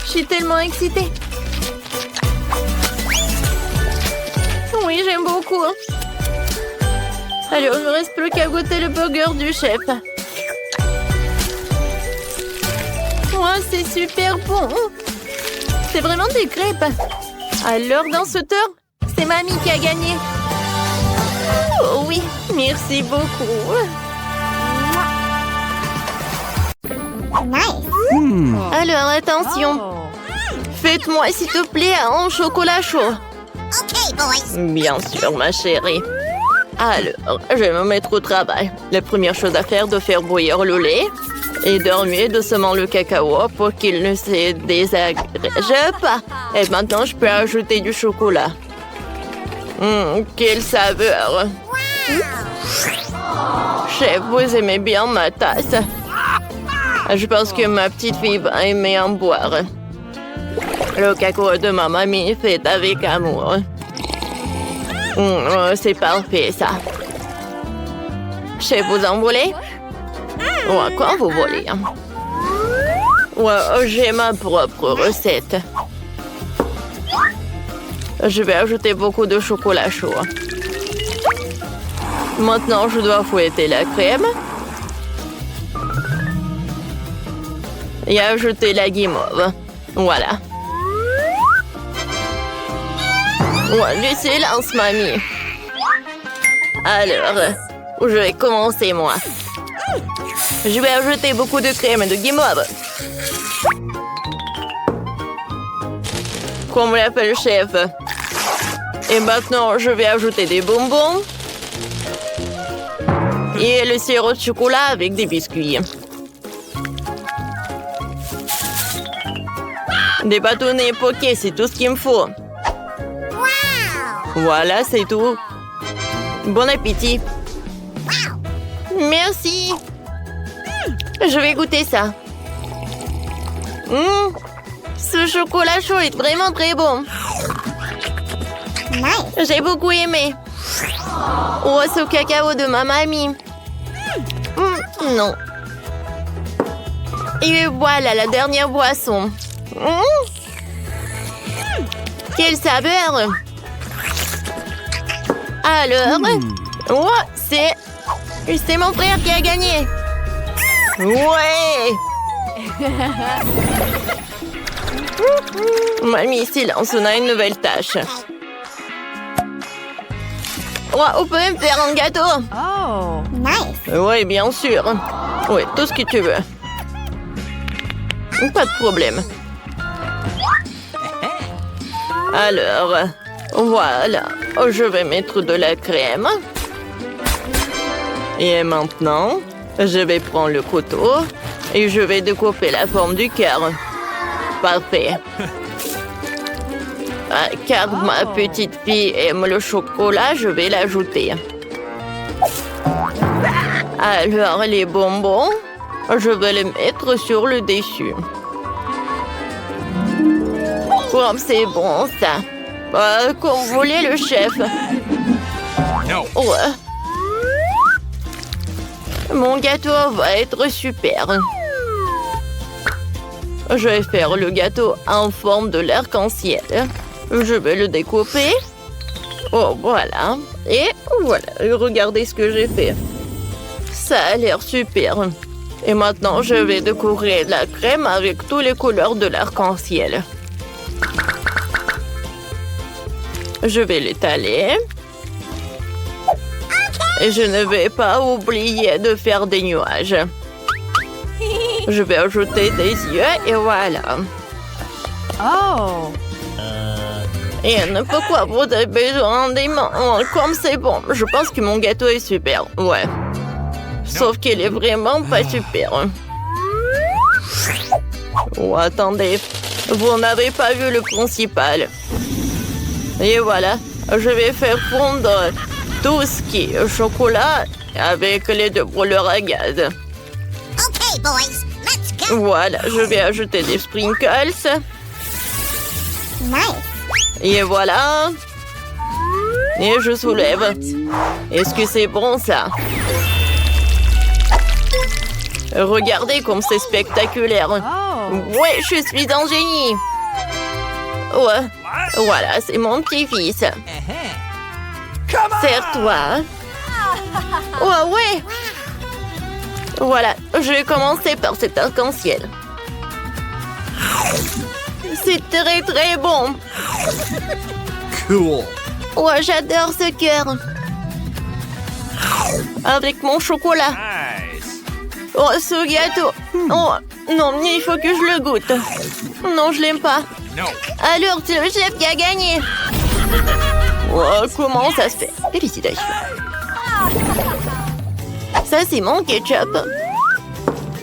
Je suis tellement excitée. Oui, j'aime beaucoup. Alors, il ne me reste plus qu'à goûter le burger du chef. Oh, c'est super bon. C'est vraiment des crêpes. Alors, dans ce tour, c'est mamie qui a gagné. Oh oui, merci beaucoup. Nice. Alors, attention. Faites-moi, s'il te plaît, un chocolat chaud. Okay, boys. Bien sûr, ma chérie. Alors, je vais me mettre au travail. La première chose à faire est de faire bouillir le lait et de remuer doucement le cacao pour qu'il ne se désagrège pas. Et maintenant, je peux ajouter du chocolat. Quelle saveur! Chef, vous aimez bien ma tasse? Je pense que ma petite fille va aimer en boire. Le cacao de ma mamie fait avec amour. C'est parfait, ça. Chef, vous en voulez? Ou à quoi vous voulez? Ouais, j'ai ma propre recette. Je vais ajouter beaucoup de chocolat chaud. Maintenant, je dois fouetter la crème. Et ajouter la guimauve. Voilà. Ouais, du silence, mamie. Alors, je vais commencer, moi. Je vais ajouter beaucoup de crème et de guimauve. Comme l'appelle le chef. Et maintenant, je vais ajouter des bonbons. Et le sirop de chocolat avec des biscuits. Des bâtonnets poké, c'est tout ce qu'il me faut. Voilà, c'est tout. Bon appétit. Merci. Je vais goûter ça. Ce chocolat chaud est vraiment très bon. Nice. J'ai beaucoup aimé. Oh, ce cacao de ma mamie. Non. Et voilà la dernière boisson. Quelle saveur! Alors, oh, c'est mon frère qui a gagné. Ouais! Mamie, silence, on a une nouvelle tâche. Oh, on peut me faire un gâteau. Oh. Nice. Oui, bien sûr. Oui, tout ce que tu veux. Pas de problème. Alors, voilà. Je vais mettre de la crème. Et maintenant, je vais prendre le couteau et je vais découper la forme du cœur. Parfait. Car ma petite fille aime le chocolat, je vais l'ajouter. Alors, les bonbons, je vais les mettre sur le dessus. Comme c'est bon, ça. Comme vous voulez, le chef. Ouais. Mon gâteau va être super. Je vais faire le gâteau en forme de l'arc-en-ciel. Je vais le découper. Oh, voilà. Et voilà, regardez ce que j'ai fait. Ça a l'air super. Et maintenant, je vais décorer la crème avec toutes les couleurs de l'arc-en-ciel. Je vais l'étaler. Et je ne vais pas oublier de faire des nuages. Je vais ajouter des yeux et voilà. Oh. Et pourquoi vous avez besoin des mains? Comme c'est bon, je pense que mon gâteau est super. Ouais. Sauf qu'il est vraiment pas super. Oh, attendez. Vous n'avez pas vu le principal. Et voilà. Je vais faire fondre tout ce qui est chocolat avec les deux brûleurs à gaz. Okay, boys, let's go. Voilà. Je vais ajouter des sprinkles. Nice. Et voilà. Et je soulève. Est-ce que c'est bon, ça? Regardez comme c'est spectaculaire. Oh. Ouais, je suis un génie. Ouais. Voilà, c'est mon petit-fils. Serre-toi. Ouais, ouais. Voilà, je vais commencer par cet arc-en-ciel. C'est très, très bon. Cool. Ouais, j'adore ce cœur. Avec mon chocolat. Nice. Oh, ce gâteau. Oh, non, il faut que je le goûte. Non, je l'aime pas. No. Alors, c'est le chef qui a gagné. Oh, comment ça se fait? Félicitations. Ça, c'est mon ketchup.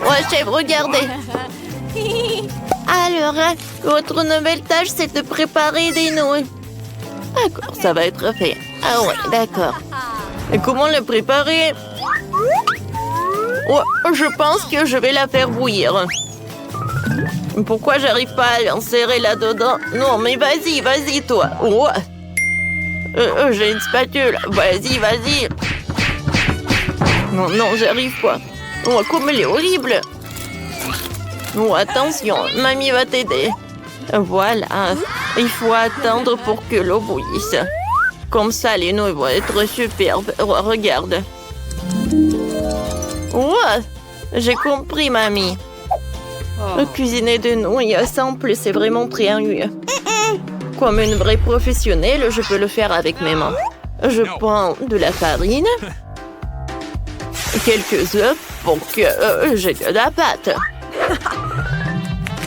Ouais, chef, regardez. Alors, votre nouvelle tâche, c'est de préparer des nouilles. D'accord, ça va être fait. Ah ouais, d'accord. Et comment le préparer? Ouais, je pense que je vais la faire bouillir. Pourquoi j'arrive pas à l'insérer là-dedans? Non, mais vas-y, vas-y, toi. Ouais. J'ai une spatule. Vas-y, vas-y. Non, non, j'arrive pas. Oh, comme elle est horrible. Oh, attention, mamie va t'aider. Voilà, il faut attendre pour que l'eau bouillisse. Comme ça, les nouilles vont être superbes. Oh, regarde. Oh, j'ai compris, mamie. Cuisiner des nouilles simple, c'est vraiment très ennuyeux. Comme une vraie professionnelle, je peux le faire avec mes mains. Je prends de la farine, quelques œufs pour que j'ai de la pâte.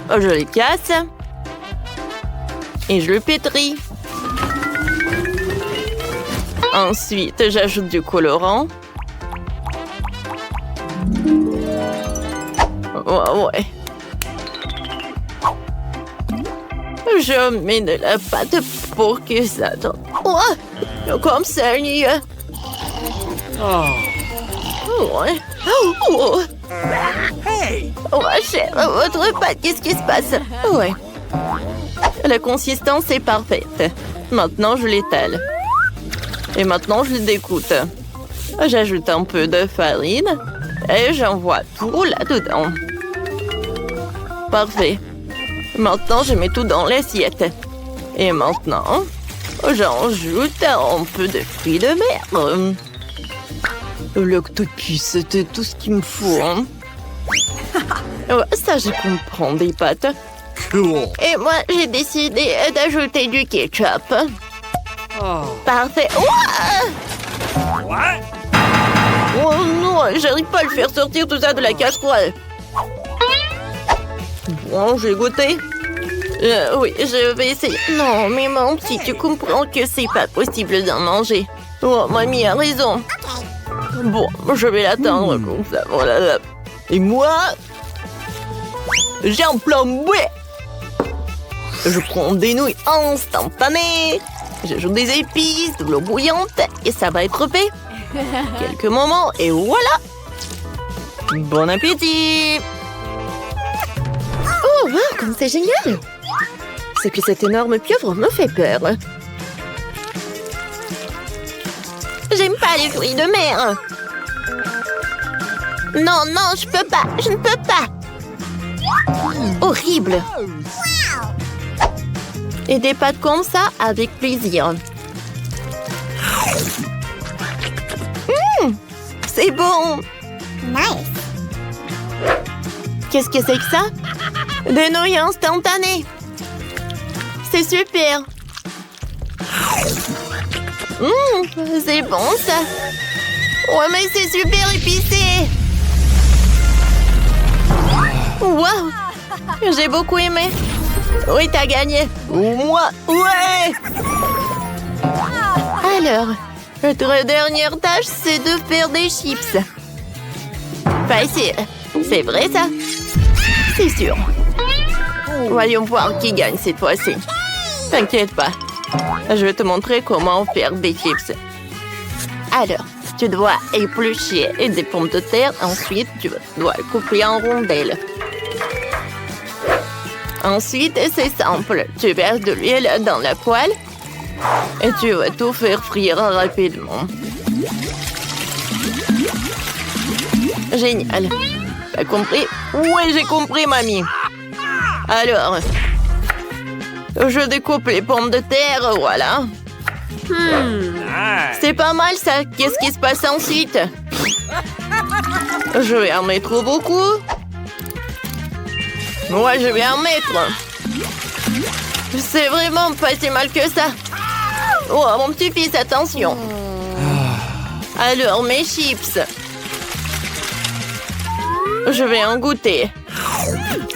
Je les casse et je le pétris. Ensuite, j'ajoute du colorant. Ouais. Je mets de la pâte pour que ça tombe. Oh, comme ça, il ouais. Oh. Oh, chef, votre pâte, qu'est-ce qui se passe? Ouais. La consistance est parfaite. Maintenant, je l'étale. Et maintenant, je le découpe. J'ajoute un peu de farine et j'envoie tout là-dedans. Parfait. Maintenant, je mets tout dans l'assiette. Et maintenant, j'ajoute un peu de fruits de mer. L'octopus, c'était tout ce qu'il me faut. Hein? Ça, je comprends des pâtes. Cool. Et moi, j'ai décidé d'ajouter du ketchup. Parfait. What? Oh non, j'arrive pas à le faire sortir tout ça de la casserole. Bon, j'ai goûté. Oui, je vais essayer. Non, mais mon petit, tu comprends que c'est pas possible d'en manger. Oh, mamie a raison. Bon, je vais l'attendre comme ça. Voilà. Et moi, j'ai un plan B. Je prends des nouilles instantanées. J'ajoute des épices, de l'eau bouillante et ça va être fait. Quelques moments et voilà. Bon appétit. Oh, wow, comme c'est génial. C'est que cette énorme pieuvre me fait peur. J'aime pas les fruits de mer. Non, non, je peux pas. Je ne peux pas. Horrible. Et des pâtes comme ça, avec plaisir. C'est bon. Nice. Qu'est-ce que c'est que ça? Des nouilles instantanées. C'est super. C'est bon ça. Ouais, mais c'est super épicé. Wow. J'ai beaucoup aimé. Oui, t'as gagné. Ou moi. Ouais. Alors, notre dernière tâche, c'est de faire des chips. Facile. C'est vrai, ça? C'est sûr. Voyons voir qui gagne cette fois-ci. T'inquiète pas. Je vais te montrer comment faire des chips. Alors, tu dois éplucher des pommes de terre. Ensuite, tu dois les couper en rondelles. Ensuite, c'est simple. Tu verses de l'huile dans la poêle et tu vas tout faire frire rapidement. Génial. T'as compris? Oui, j'ai compris, mamie. Alors, je découpe les pommes de terre, voilà. Nice. C'est pas mal, ça. Qu'est-ce qui se passe ensuite? Je vais en mettre beaucoup. Ouais, je vais en mettre. C'est vraiment pas si mal que ça. Oh, mon petit-fils, attention. Alors, mes chips. Je vais en goûter.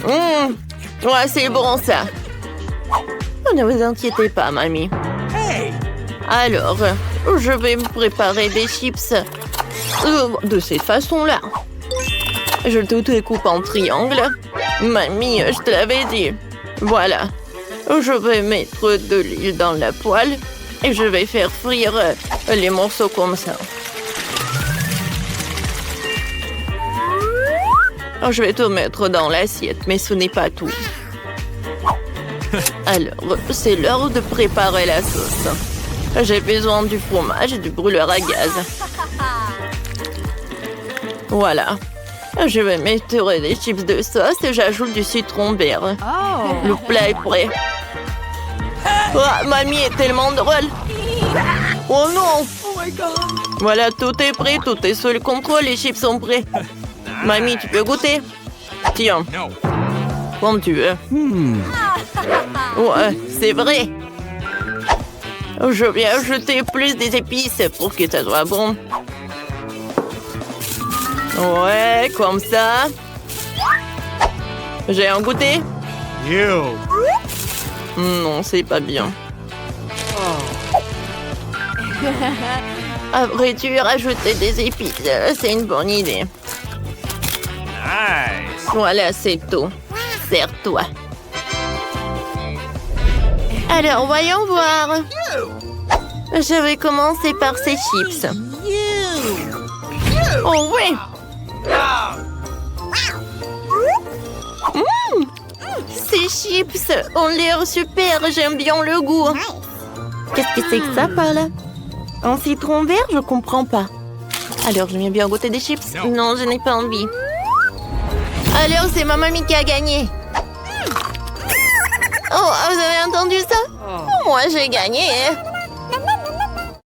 Ouais, c'est bon, ça. Ne vous inquiétez pas, mamie. Hey. Alors, je vais me préparer des chips de cette façon-là. Je tout découpe en triangle. Mamie, je te l'avais dit. Voilà. Je vais mettre de l'huile dans la poêle et je vais faire frire les morceaux comme ça. Je vais tout mettre dans l'assiette, mais ce n'est pas tout. Alors, c'est l'heure de préparer la sauce. J'ai besoin du fromage et du brûleur à gaz. Voilà. Je vais mettre des chips de sauce et j'ajoute du citron vert. Le plat est prêt. Oh, mamie est tellement drôle. Oh non! Voilà, tout est prêt, tout est sous le contrôle, les chips sont prêts. Mamie, tu peux goûter? Tiens. Comme tu veux. Ouais, c'est vrai. Je vais ajouter plus des épices pour que ça soit bon. Ouais, comme ça. J'ai un goûter? Non, c'est pas bien. À vrai dire, rajouter des épices, c'est une bonne idée. Voilà, c'est tout. Sers-toi. Alors, voyons voir. Je vais commencer par ces chips. Oh oui! Ces chips ont l'air super, j'aime bien le goût. Qu'est-ce que c'est que ça par là? Un citron vert, je comprends pas. Alors, j'aime bien goûter des chips? Non, je n'ai pas envie. Alors, c'est ma mamie qui a gagné. Oh, vous avez entendu ça? Moi, j'ai gagné.